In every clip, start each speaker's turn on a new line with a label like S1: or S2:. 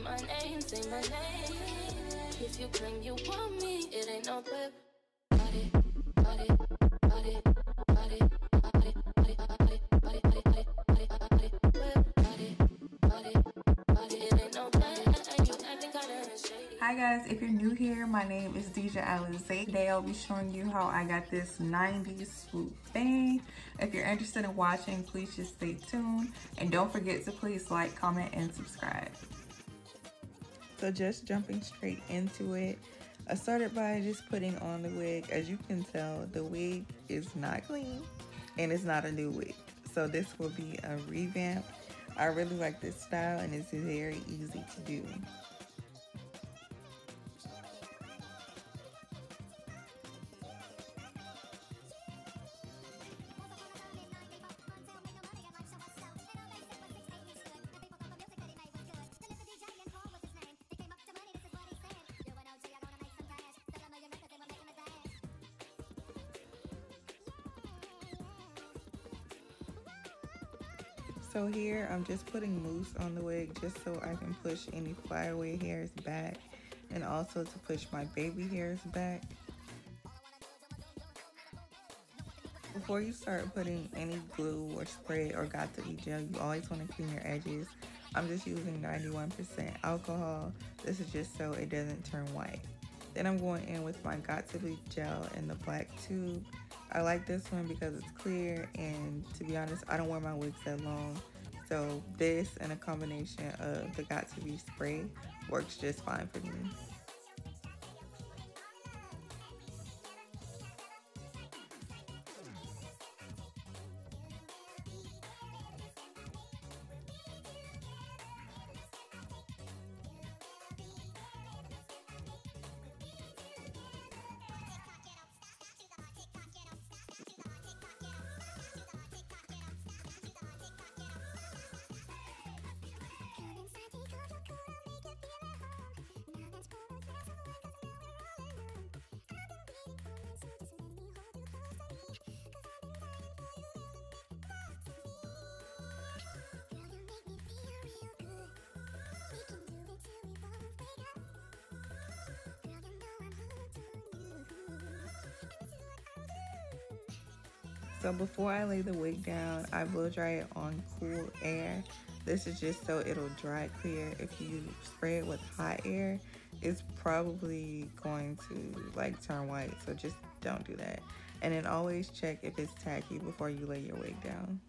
S1: my name, say my name. If you claim you want me, it ain't no whip. Body, body, body, body, body, body, body, body, body, body, body, whip. Body, body, body, it ain't no whip. And you acting kinda shady.
S2: Hi guys, if you're new here, my name is DIJAH ALIZE. Today I'll be showing you how I got this 90s swoop bang. If you're interested in watching, please just stay tuned. And don't forget to please like, comment, and subscribe. So just jumping straight into it, I started by just putting on the wig. As you can tell, the wig is not clean and it's not a new wig. So this will be a revamp. I really like this style and it's very easy to do. So here I'm just putting mousse on the wig just so I can push any flyaway hairs back and also to push my baby hairs back. Before you start putting any glue or spray or got2b gel, you always want to clean your edges. I'm just using 91% alcohol. This is just so it doesn't turn white. Then I'm going in with my got2b gel in the black tube. I like this one because it's clear, and to be honest, I don't wear my wigs that long. So this and a combination of the got2b spray works just fine for me. So before I lay the wig down, I blow dry it on cool air. This is just so it'll dry clear. If you spray it with hot air, it's probably going to like turn white. So just don't do that. And then always check if it's tacky before you lay your wig down.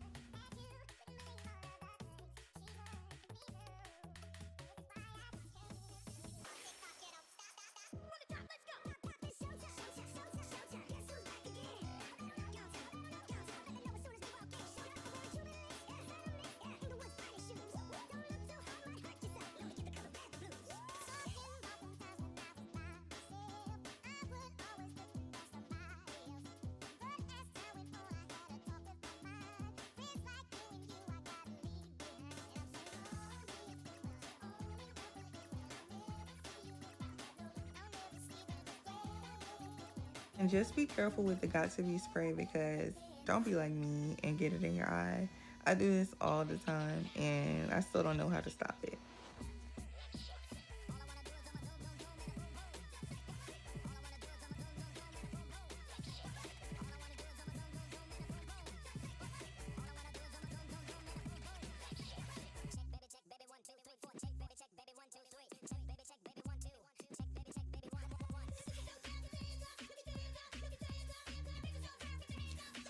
S2: And just be careful with the got2b spray because don't be like me and get it in your eye. I do this all the time and I still don't know how to stop it.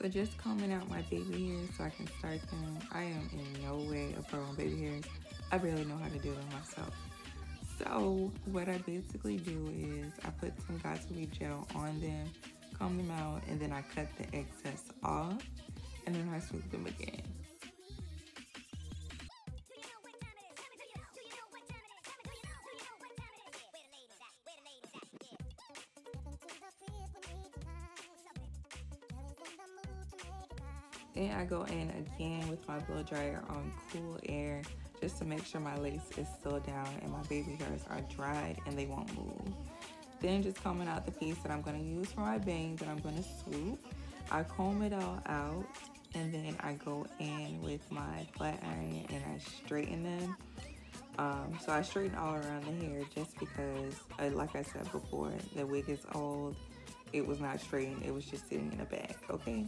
S2: So just combing out my baby hairs so I can start them. I am in no way a pro on baby hairs. I barely know how to do them myself. So what I basically do is I put some got2b gel on them, comb them out, and then I cut the excess off, and then I swoop them again. Then I go in again with my blow dryer on cool air just to make sure my lace is still down and my baby hairs are dried and they won't move. Then just combing out the piece that I'm going to use for my bangs that I'm going to swoop. I comb it all out and then I go in with my flat iron and I straighten them. So I straightened all around the hair just because, like I said before, the wig is old. It was not straightened. It was just sitting in a bag, okay?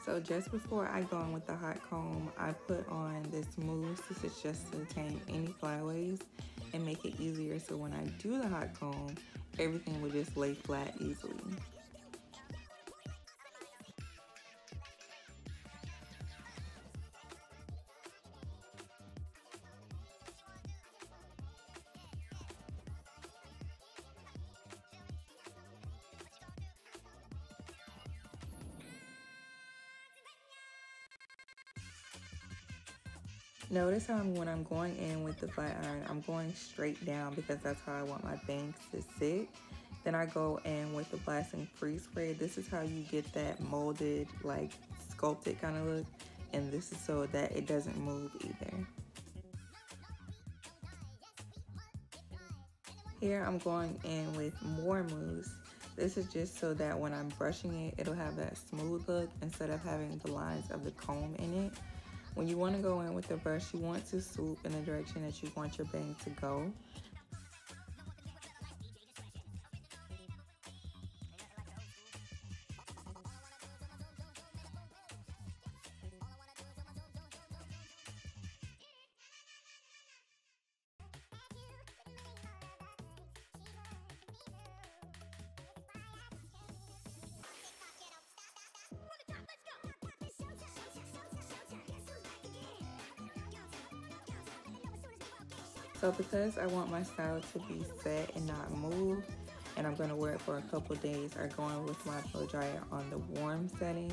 S2: So just before I go in with the hot comb, I put on this mousse. This is just to tame any flyaways and make it easier so when I do the hot comb, everything will just lay flat easily. Notice how when I'm going in with the flat iron, I'm going straight down because that's how I want my bangs to sit. Then I go in with the blasting freeze spray. This is how you get that molded, like sculpted kind of look. And this is so that it doesn't move either. Here I'm going in with more mousse. This is just so that when I'm brushing it, it'll have that smooth look instead of having the lines of the comb in it. When you want to go in with the brush, you want to swoop in the direction that you want your bang to go. So because I want my style to be set and not move, and I'm going to wear it for a couple days, I'm going with my blow dryer on the warm setting.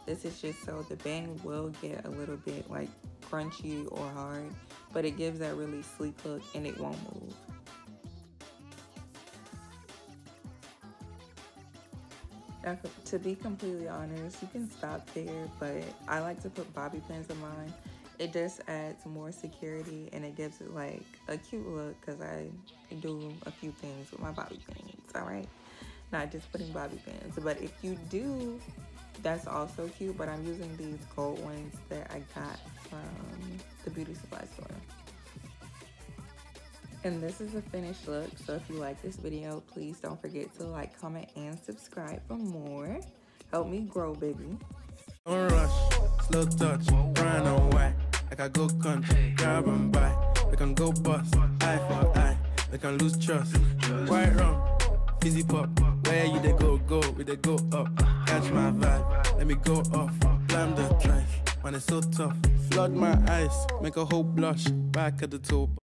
S2: This is just so the bang will get a little bit like crunchy or hard, but it gives that really sleek look and it won't move. Now, to be completely honest, you can stop there, but I like to put bobby pins in mine. It just adds more security and it gives it like a cute look because I do a few things with my bobby pins, all right? Not just putting bobby pins, but if you do, that's also cute, but I'm using these gold ones that I got from the beauty supply store. And this is the finished look, so if you like this video, please don't forget to like, comment, and subscribe for more. Help me grow, baby.
S3: Don't rush, slow touch, brown and white. Like I go country, grab and buy. We can go bust, eye for eye. We can lose trust. White rum, fizzy pop. Where you they go, we they go up. Catch my vibe, let me go off. Climb the drive, man it's so tough. Flood my eyes, make a whole blush. Back at the toe.